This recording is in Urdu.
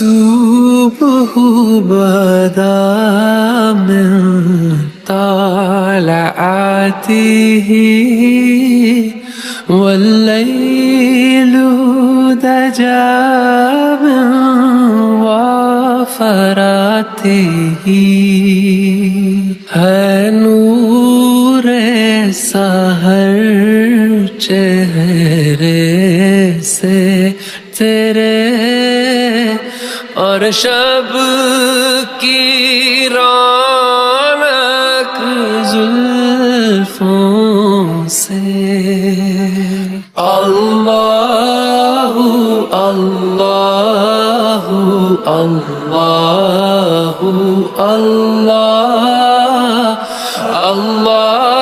الصبح بدا من طلعته والليل دجا من وفراته ہے نور سحر چہرے سے تیرے اور شب کی رونق زلفوں سے اللہ اللہ اللہ اللہ اللہ